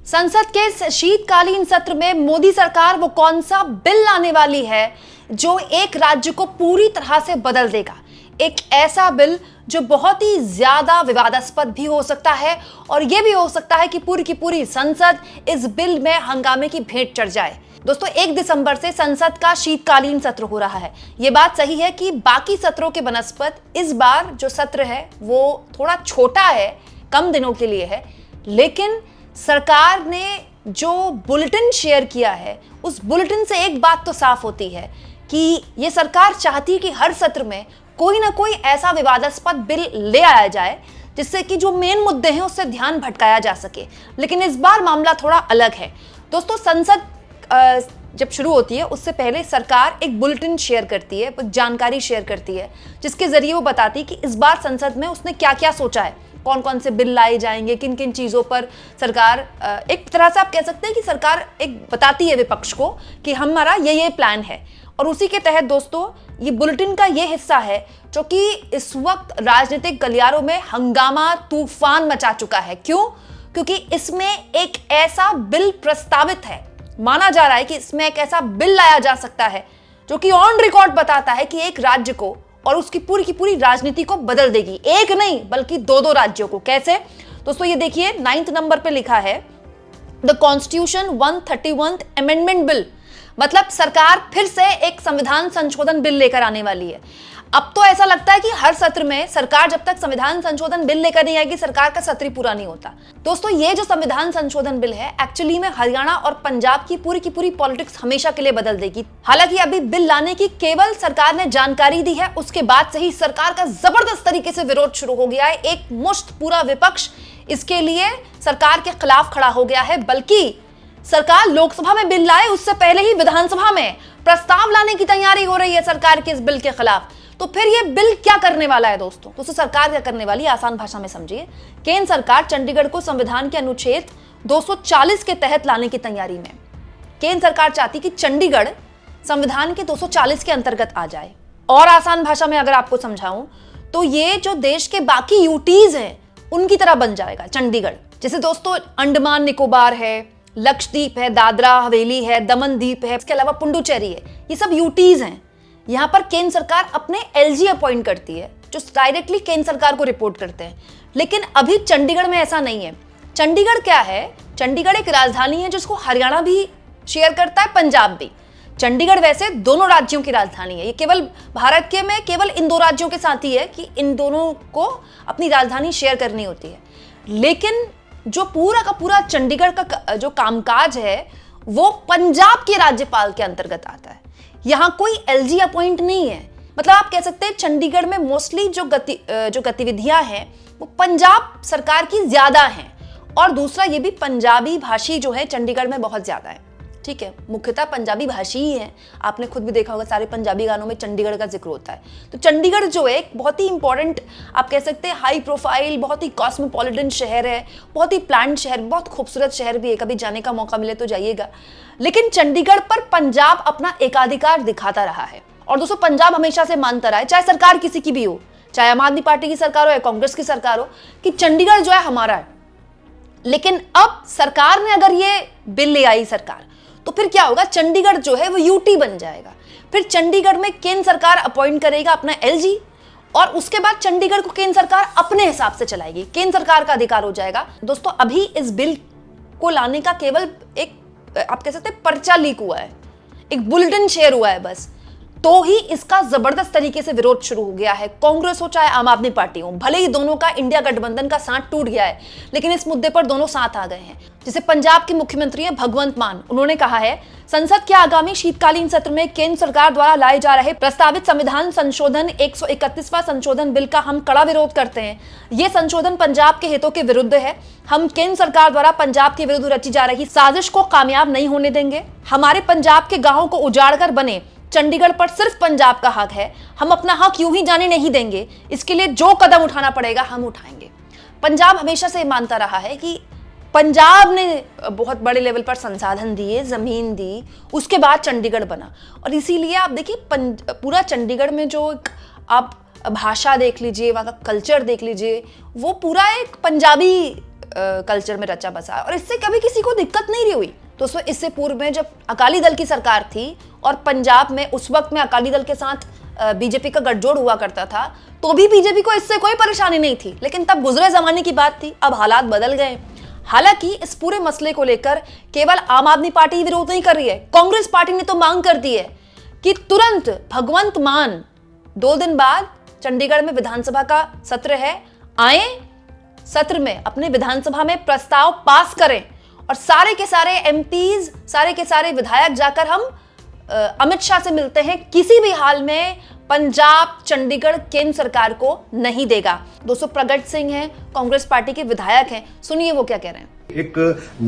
संसद के इस शीतकालीन सत्र में मोदी सरकार वो कौन सा बिल लाने वाली है जो एक राज्य को पूरी तरह से बदल देगा। एक ऐसा बिल जो बहुत ही ज्यादा विवादास्पद भी हो सकता है और यह भी हो सकता है कि पूरी की पूरी संसद इस बिल में हंगामे की भेंट चढ़ जाए। दोस्तों 1 दिसंबर से संसद का शीतकालीन सत्र हो रहा है। यह बात सही है कि बाकी सत्रों के बनस्पत इस बार जो सत्र है वो थोड़ा छोटा है, कम दिनों के लिए है, लेकिन सरकार ने जो बुलेटिन शेयर किया है उस बुलेटिन से एक बात तो साफ होती है कि ये सरकार चाहती है कि हर सत्र में कोई ना कोई ऐसा विवादास्पद बिल ले आया जाए जिससे कि जो मेन मुद्दे हैं उससे ध्यान भटकाया जा सके। लेकिन इस बार मामला थोड़ा अलग है। दोस्तों संसद जब शुरू होती है उससे पहले सरकार एक बुलेटिन शेयर करती है, जानकारी शेयर करती है, जिसके जरिए वो बताती है कि इस बार संसद में उसने क्या क्या सोचा है, कौन कौन से बिल लाए जाएंगे, किन किन चीज़ों पर सरकार एक तरह से आप कह सकते हैं कि सरकार एक बताती है विपक्ष को कि हमारा ये प्लान है। और उसी के तहत दोस्तों ये बुलेटिन का ये हिस्सा है जो कि इस वक्त राजनीतिक गलियारों में हंगामा तूफान मचा चुका है। क्यों? क्योंकि इसमें एक ऐसा बिल प्रस्तावित है, माना जा रहा है कि इसमें एक ऐसा बिल लाया जा सकता है जो कि ऑन रिकॉर्ड बताता है कि एक राज्य को और उसकी पूरी की पूरी राजनीति को बदल देगी। एक नहीं बल्कि दो राज्यों को। कैसे? दोस्तों ये देखिए 9 नंबर पे लिखा है द कॉन्स्टिट्यूशन 131 अमेंडमेंट बिल। मतलब सरकार फिर से एक संविधान संशोधन बिल लेकर आने वाली है। अब तो ऐसा लगता है कि हर सत्र में सरकार जब तक संविधान संशोधन बिल लेकर नहीं आएगी सरकार का सत्र ही पूरा नहीं होता। दोस्तों ये जो संविधान संशोधन बिल है एक्चुअली में हरियाणा और पंजाब की पूरी पॉलिटिक्स हमेशा के लिए बदल देगी। हालांकि अभी बिल लाने की केवल सरकार ने जानकारी दी है, उसके बाद से ही सरकार का जबरदस्त तरीके से विरोध शुरू हो गया है। एक मुश्त पूरा विपक्ष इसके लिए सरकार के खिलाफ खड़ा हो गया है। बल्कि सरकार लोकसभा में बिल लाए उससे पहले ही विधानसभा में प्रस्ताव लाने की तैयारी हो रही है सरकार के इस बिल के खिलाफ। तो फिर ये बिल क्या करने वाला है दोस्तों? सरकार क्या करने वाली है, आसान भाषा में समझिए। केंद्र सरकार चंडीगढ़ को संविधान के अनुच्छेद 240 के तहत लाने की तैयारी में। केंद्र सरकार चाहती कि चंडीगढ़ संविधान के 240 के अंतर्गत आ जाए। और आसान भाषा में अगर आपको समझाऊं तो ये जो देश के बाकी यूटीज हैं उनकी तरह बन जाएगा चंडीगढ़। जैसे दोस्तों अंडमान निकोबार है, लक्षद्वीप है, दादरा हवेली है, दमन द्वीप है, इसके अलावा पुडुचेरी है, ये सब यूटीज हैं। यहाँ पर केंद्र सरकार अपने एलजी अपॉइंट करती है जो डायरेक्टली केंद्र सरकार को रिपोर्ट करते हैं। लेकिन अभी चंडीगढ़ में ऐसा नहीं है। चंडीगढ़ क्या है? चंडीगढ़ एक राजधानी है जिसको हरियाणा भी शेयर करता है, पंजाब भी। चंडीगढ़ वैसे दोनों राज्यों की राजधानी है। ये केवल भारत के में केवल इन 2 राज्यों के साथ ही है कि इन दोनों को अपनी राजधानी शेयर करनी होती है। लेकिन जो पूरा का पूरा चंडीगढ़ का जो कामकाज है वो पंजाब के राज्यपाल के अंतर्गत आता है। यहां कोई एलजी अपॉइंट नहीं है। मतलब आप कह सकते हैं चंडीगढ़ में मोस्टली जो गतिविधियां हैं वो पंजाब सरकार की ज्यादा हैं। और दूसरा ये भी पंजाबी भाषी जो है चंडीगढ़ में बहुत ज्यादा है। ठीक है, मुख्यतः पंजाबी भाषी ही है। आपने खुद भी देखा होगा सारे पंजाबी गानों में चंडीगढ़ का जिक्र होता है। तो चंडीगढ़ जो है एक बहुत ही इंपॉर्टेंट, आप कह सकते हैं हाई प्रोफाइल, बहुत ही कॉस्मोपॉलिटन शहर है, बहुत ही प्लान्ड शहर, बहुत खूबसूरत शहर भी है। कभी जाने का मौका मिले तो जाइएगा। लेकिन चंडीगढ़ पर पंजाब अपना एकाधिकार दिखाता रहा है। और दोस्तों पंजाब हमेशा से मानता रहा है, चाहे सरकार किसी की भी हो, चाहे आम आदमी पार्टी की सरकार हो या कांग्रेस की सरकार हो, कि चंडीगढ़ जो है हमारा है। लेकिन अब सरकार ने अगर ये बिल ले आई सरकार, तो फिर क्या होगा? चंडीगढ़ जो है वो यूटी बन जाएगा। फिर चंडीगढ़ में केंद्र सरकार अपॉइंट करेगा अपना एलजी और उसके बाद चंडीगढ़ को केंद्र सरकार अपने हिसाब से चलाएगी। केंद्र सरकार का अधिकार हो जाएगा। दोस्तों अभी इस बिल को लाने का केवल एक, आप कह सकते हैं, पर्चा लीक हुआ है, एक बुलेटिन शेयर हुआ है बस, तो ही इसका जबरदस्त तरीके से विरोध शुरू हो गया है। कांग्रेस हो चाहे आम आदमी पार्टी हो, भले ही दोनों का इंडिया गठबंधन का साथ टूट गया है, लेकिन इस मुद्दे पर दोनों साथ आ गए हैं। जैसे पंजाब के मुख्यमंत्री हैं भगवंत मान, उन्होंने कहा है संसद के आगामी शीतकालीन सत्र में केंद्र सरकार द्वारा लाए जा रहे प्रस्तावित संविधान संशोधन 131वां संशोधन बिल का हम कड़ा विरोध करते हैं। ये संशोधन पंजाब के हितों के विरुद्ध है। हम केंद्र सरकार द्वारा पंजाब के विरुद्ध रची जा रही साजिश को कामयाब नहीं होने देंगे। हमारे पंजाब के गांवों को उजाड़ कर बने चंडीगढ़ पर सिर्फ पंजाब का हक है। हम अपना हक यूं ही जाने नहीं देंगे। इसके लिए जो कदम उठाना पड़ेगा हम उठाएंगे। पंजाब हमेशा से मानता रहा है कि पंजाब ने बहुत बड़े लेवल पर संसाधन दिए, जमीन दी, उसके बाद चंडीगढ़ बना। और इसीलिए आप देखिए पूरा चंडीगढ़ में जो आप भाषा देख लीजिए, वहाँ का कल्चर देख लीजिए, वो पूरा एक पंजाबी कल्चर में रचा बसा है और इससे कभी किसी को दिक्कत नहीं रही हुई। दोस्तों इससे पूर्व में जब अकाली दल की सरकार थी और पंजाब में उस वक्त में अकाली दल के साथ बीजेपी का गठजोड़ हुआ करता था, तो भी बीजेपी को इससे कोई परेशानी नहीं थी, लेकिन तब गुजरे जमाने की बात थी। अब हालात बदल गए। हालांकि इस पूरे मसले को लेकर केवल आम आदमी पार्टी विरोध नहीं कर रही है, कांग्रेस पार्टी ने तो मांग कर दी है कि तुरंत भगवंत मान 2 दिन बाद चंडीगढ़ में विधानसभा का सत्र है, आए सत्र में अपने विधानसभा में प्रस्ताव पास करें और सारे के सारे एमपीज, सारे के सारे विधायक जाकर हम अमित शाह से मिलते हैं। किसी भी हाल में पंजाब चंडीगढ़ केंद्र सरकार को नहीं देगा। दोस्तों प्रगट सिंह हैं, कांग्रेस पार्टी के विधायक हैं, सुनिए वो क्या कह रहे हैं। एक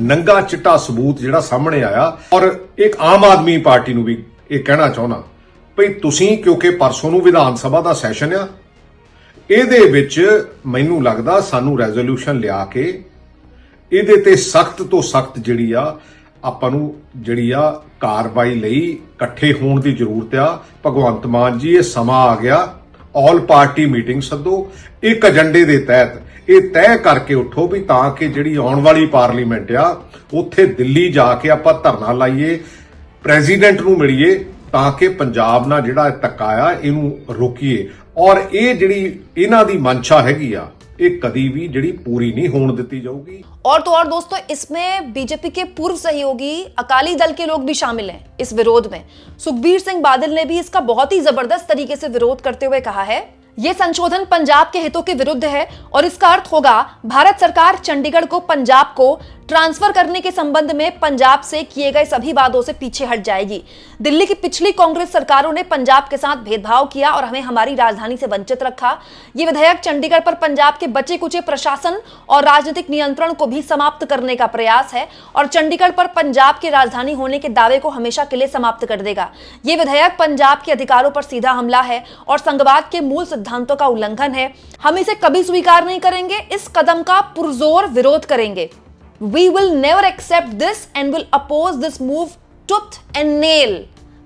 नंगा चिट्टा सबूत ਜਿਹੜਾ ਸਾਹਮਣੇ ਆਇਆ ਔਰ ਇੱਕ ਆਮ ਆਦਮੀ ਪਾਰਟੀ ਨੂੰ ਵੀ ਇਹ ਕਹਿਣਾ ਚਾਹੁੰਦਾ ਭਈ ਤੁਸੀਂ ਕਿਉਂਕਿ ਪਰਸੋਂ ਨੂੰ ਵਿਧਾਨ ਸਭਾ ਦਾ ਸੈਸ਼ਨ ਆ, ਇਹਦੇ ਵਿੱਚ ਮੈਨੂੰ ਲੱਗਦਾ ਸਾਨੂੰ ਰੈਜ਼ੋਲੂਸ਼ਨ ਲਿਆ ਕੇ ਇਹਦੇ ਤੇ ਸਖਤ ਤੋਂ ਸਖਤ ਜਿਹੜੀ ਆ ਆਪਾਂ ਨੂੰ ਜਿਹੜੀ ਆ ਕਾਰਵਾਈ ਲਈ ਇਕੱਠੇ ਹੋਣ ਦੀ ਜ਼ਰੂਰਤ ਆ। ਭਗਵੰਤ ਮਾਨ ਜੀ ਇਹ ਸਮਾਂ ਆ ਗਿਆ, ਆਲ ਪਾਰਟੀ ਮੀਟਿੰਗ ਸੱਦੋ, ਇੱਕ ਏਜੰਡੇ ਦੇ ਤਹਿਤ ਇਹ ਤੈਅ ਕਰਕੇ ਉੱਠੋ ਵੀ ਤਾਂ ਕਿ ਜਿਹੜੀ ਆਉਣ ਵਾਲੀ ਪਾਰਲੀਮੈਂਟ ਆ ਉੱਥੇ ਦਿੱਲੀ ਜਾ ਕੇ ਆਪਾਂ ਧਰਨਾ ਲਾਈਏ, ਪ੍ਰੈਜ਼ੀਡੈਂਟ ਨੂੰ ਮਿਲੀਏ ਤਾਂ ਕਿ ਪੰਜਾਬ ਨਾਲ ਜਿਹੜਾ ਧੱਕਾ ਆ ਇਹਨੂੰ ਰੋਕੀਏ ਔਰ ਇਹ ਜਿਹੜੀ ਇਹਨਾਂ ਦੀ ਮਨਸ਼ਾ ਹੈਗੀ ਆ ਇਹ ਕਦੀ ਵੀ ਜਿਹੜੀ पूरी नहीं होने दी जाऊगी। और तो और दोस्तों इसमें बीजेपी के पूर्व सहयोगी अकाली दल के लोग भी शामिल हैं इस विरोध में। सुखबीर सिंह बादल ने भी इसका बहुत ही जबरदस्त तरीके से विरोध करते हुए कहा है यह संशोधन पंजाब के हितों के विरुद्ध है और इसका अर्थ होगा भारत सरकार चंडीगढ़ को पंजाब को ट्रांसफर करने के संबंध में पंजाब से किए गए सभी वादों से पीछे हट जाएगी। दिल्ली की पिछली कांग्रेस सरकारों ने पंजाब के साथ भेदभाव किया और हमें हमारी राजधानी से वंचित रखा। ये विधेयक चंडीगढ़ पर पंजाब के बचे कुचे प्रशासन और राजनीतिक नियंत्रण को भी समाप्त करने का प्रयास है और चंडीगढ़ पर पंजाब की राजधानी होने के दावे को हमेशा के लिए समाप्त कर देगा। ये विधेयक पंजाब के अधिकारों पर सीधा हमला है और संघवाद के मूल सिद्धांतों का उल्लंघन है। हम इसे कभी स्वीकार नहीं करेंगे, इस कदम का पुरजोर विरोध करेंगे। We will never accept this and will oppose this move tooth and nail।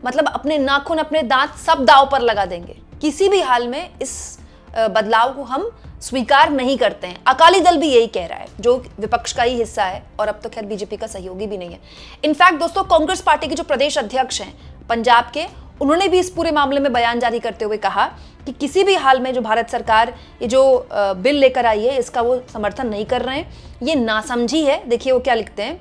मतलब अपने नाखून अपने दांत सब दांव पर लगा देंगे, किसी भी हाल में इस बदलाव को हम स्वीकार नहीं करते हैं। अकाली दल भी यही कह रहा है जो विपक्ष का ही हिस्सा है और अब तो खैर बीजेपी का सहयोगी भी नहीं है। इनफैक्ट दोस्तों कांग्रेस पार्टी के जो प्रदेश अध्यक्ष हैं पंजाब के, उन्होंने भी इस पूरे मामले में बयान जारी करते हुए कहा कि किसी भी हाल में जो भारत सरकार ये जो बिल लेकर आई है इसका वो समर्थन नहीं कर रहे हैं, ये नासमझी है। देखिए वो क्या लिखते हैं,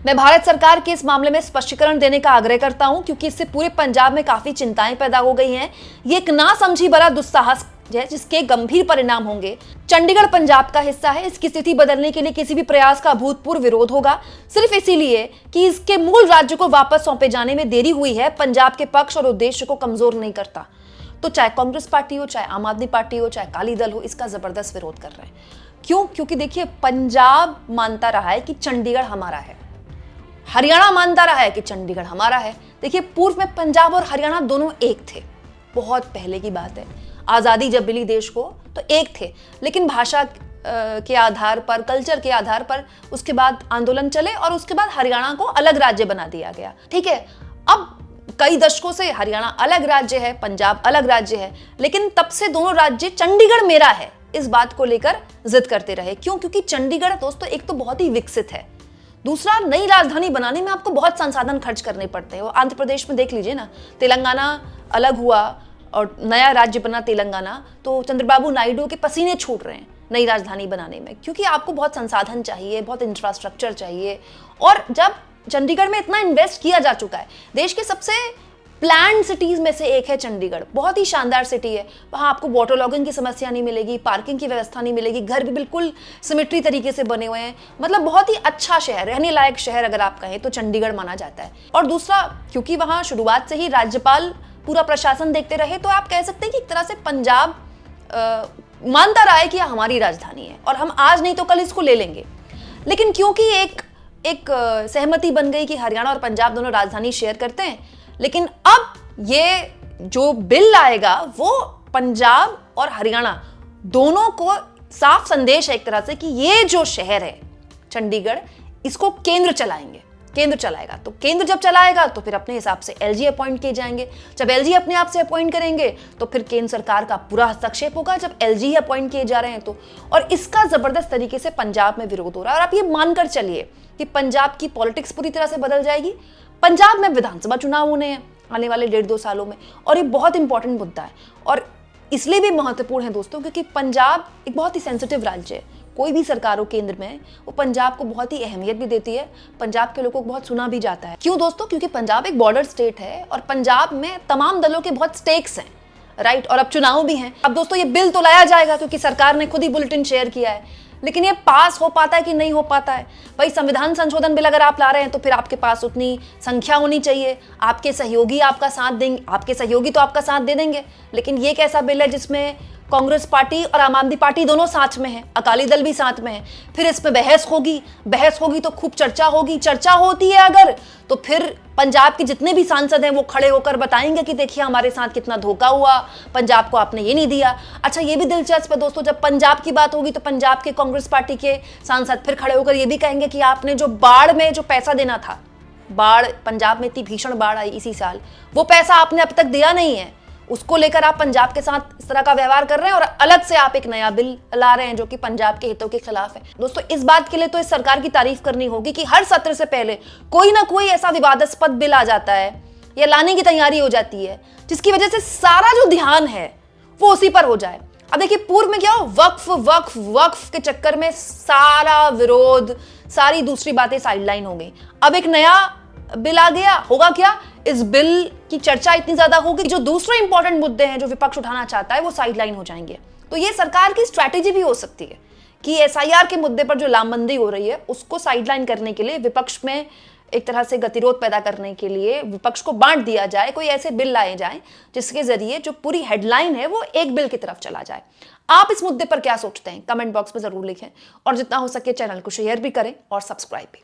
मैं भारत सरकार के इस मामले में स्पष्टीकरण देने का आग्रह करता हूं क्योंकि इससे पूरे पंजाब में काफी चिंताएं पैदा हो गई हैं। ये एक नासमझी भरा दुस्साहस है जिसके गंभीर परिणाम होंगे। चंडीगढ़ पंजाब का हिस्सा है, इसकी स्थिति बदलने के लिए किसी भी प्रयास का अभूतपूर्व विरोध होगा, सिर्फ इसीलिए कि इसके मूल राज्य को वापस सौंपे जाने में देरी हुई है पंजाब के पक्ष और उद्देश्य को कमजोर नहीं करता। तो चाहे कांग्रेस पार्टी हो, चाहे आम आदमी पार्टी हो, चाहे अकाली दल हो, इसका जबरदस्त विरोध कर रहे हैं। क्यों? क्योंकि देखिए पंजाब मानता रहा है कि चंडीगढ़ हमारा है, हरियाणा मानता रहा है कि चंडीगढ़ हमारा है। देखिए पूर्व में पंजाब और हरियाणा दोनों एक थे, बहुत पहले की बात है, आजादी जब मिली देश को तो एक थे, लेकिन भाषा के आधार पर, कल्चर के आधार पर उसके बाद आंदोलन चले और उसके बाद हरियाणा को अलग राज्य बना दिया गया। ठीक है, अब कई दशकों से हरियाणा अलग राज्य है, पंजाब अलग राज्य है, लेकिन तब से दोनों राज्य चंडीगढ़ मेरा है इस बात को लेकर जिद करते रहे। क्यों? क्योंकि चंडीगढ़ दोस्तों एक तो बहुत ही विकसित है, दूसरा नई राजधानी बनाने में आपको बहुत संसाधन खर्च करने पड़ते हैं। आंध्र प्रदेश में देख लीजिए ना, तेलंगाना अलग हुआ और नया राज्य बना तेलंगाना, तो चंद्रबाबू नायडू के पसीने छूट रहे हैं नई राजधानी बनाने में, क्योंकि आपको बहुत संसाधन चाहिए, बहुत इंफ्रास्ट्रक्चर चाहिए। और जब चंडीगढ़ में इतना इन्वेस्ट किया जा चुका है, देश के सबसे प्लान्ड सिटीज में से एक है चंडीगढ़, बहुत ही शानदार सिटी है, वहाँ आपको वाटर लॉगिंग की समस्या नहीं मिलेगी, पार्किंग की व्यवस्था नहीं मिलेगी, घर भी बिल्कुल सिमेट्री तरीके से बने हुए हैं, मतलब बहुत ही अच्छा शहर, रहने लायक शहर अगर आप कहें तो चंडीगढ़ माना जाता है। और दूसरा, क्योंकि वहाँ शुरुआत से ही राज्यपाल पूरा प्रशासन देखते रहे, तो आप कह सकते हैं कि एक तरह से पंजाब मानता रहा है कि हमारी राजधानी है और हम आज नहीं तो कल इसको ले लेंगे। लेकिन क्योंकि एक सहमति बन गई कि हरियाणा और पंजाब दोनों राजधानी शेयर करते हैं, लेकिन अब ये जो बिल आएगा वो पंजाब और हरियाणा दोनों को साफ संदेश है एक तरह से कि ये जो शहर है चंडीगढ़, इसको केंद्र चलाएंगे। केंद्र चलाएगा। तो केंद्र जब चलाएगा तो फिर अपने हिसाब से एलजी अपॉइंट किए जाएंगे। जब एलजी अपने आप से अपॉइंट करेंगे तो फिर केंद्र सरकार का पूरा हस्तक्षेप होगा, जब एलजी ही अपॉइंट किए जा रहे हैं तो। और इसका जबरदस्त तरीके से पंजाब में विरोध हो रहा है। और आप ये मानकर चलिए कि पंजाब की पॉलिटिक्स पूरी तरह से बदल जाएगी। पंजाब में विधानसभा चुनाव होने हैं आने वाले 1.5-2 सालों में, और ये बहुत इंपॉर्टेंट मुद्दा है। और इसलिए भी महत्वपूर्ण है दोस्तों क्योंकि पंजाब एक बहुत ही सेंसिटिव राज्य है। कोई भी सरकार हो केंद्र में, वो पंजाब को बहुत ही अहमियत भी देती है, पंजाब के लोगों को बहुत सुना भी जाता है। क्यों दोस्तों? क्योंकि पंजाब एक बॉर्डर स्टेट है और पंजाब में तमाम दलों के बहुत स्टेक्स हैं, राइट। और अब चुनाव भी हैं। अब दोस्तों ये बिल तो लाया जाएगा क्योंकि सरकार ने खुद ही बुलेटिन शेयर किया है, लेकिन ये पास हो पाता है कि नहीं हो पाता है? भाई संविधान संशोधन बिल अगर आप ला रहे हैं तो फिर आपके पास उतनी संख्या होनी चाहिए, आपके सहयोगी आपका साथ देंगे, आपके सहयोगी तो आपका साथ दे देंगे। लेकिन ये कैसा बिल है जिसमें कांग्रेस पार्टी और आम आदमी पार्टी दोनों साथ में है, अकाली दल भी साथ में है। फिर इसमें बहस होगी तो खूब चर्चा होगी। चर्चा होती है अगर तो फिर पंजाब के जितने भी सांसद हैं वो खड़े होकर बताएंगे कि देखिए हमारे साथ कितना धोखा हुआ, पंजाब को आपने ये नहीं दिया। अच्छा ये भी दिलचस्प है दोस्तों, जब पंजाब की बात होगी तो पंजाब के कांग्रेस पार्टी के सांसद फिर खड़े होकर ये भी कहेंगे कि आपने जो बाढ़ में जो पैसा देना था, बाढ़ पंजाब में इतनी भीषण बाढ़ आई इसी साल, वो पैसा आपने अब तक दिया नहीं है, उसको लेकर आप पंजाब के साथ इस तरह का व्यवहार कर रहे हैं और अलग से आप एक नया बिल ला रहे हैं जो कि पंजाब के हितों के खिलाफ है। दोस्तों इस बात के लिए तो इस सरकार की तारीफ करनी होगी कि हर सत्र से पहले कोई ना कोई ऐसा विवादास्पद बिल आ जाता है या लाने की तैयारी हो जाती है जिसकी वजह से सारा जो ध्यान है वो उसी पर हो जाए। अब देखिए पूर्व में क्या हो, वक्फ के चक्कर में सारा विरोध, सारी दूसरी बातें साइडलाइन हो गई। अब एक नया बिल आ गया, होगा क्या, इस बिल की चर्चा इतनी ज्यादा होगी जो दूसरे इंपॉर्टेंट मुद्दे हैं जो विपक्ष उठाना चाहता है वो साइडलाइन हो जाएंगे। तो ये सरकार की स्ट्रैटेजी भी हो सकती है कि एसआईआर के मुद्दे पर जो लामबंदी हो रही है उसको साइडलाइन करने के लिए, विपक्ष में एक तरह से गतिरोध पैदा करने के लिए विपक्ष को बांट दिया जाए, कोई ऐसे बिल लाए जाएं जिसके जरिए जो पूरी हेडलाइन है वो एक बिल की तरफ चला जाए। आप इस मुद्दे पर क्या सोचते हैं कमेंट बॉक्स में जरूर लिखें और जितना हो सके चैनल को शेयर भी करें और सब्सक्राइब भी।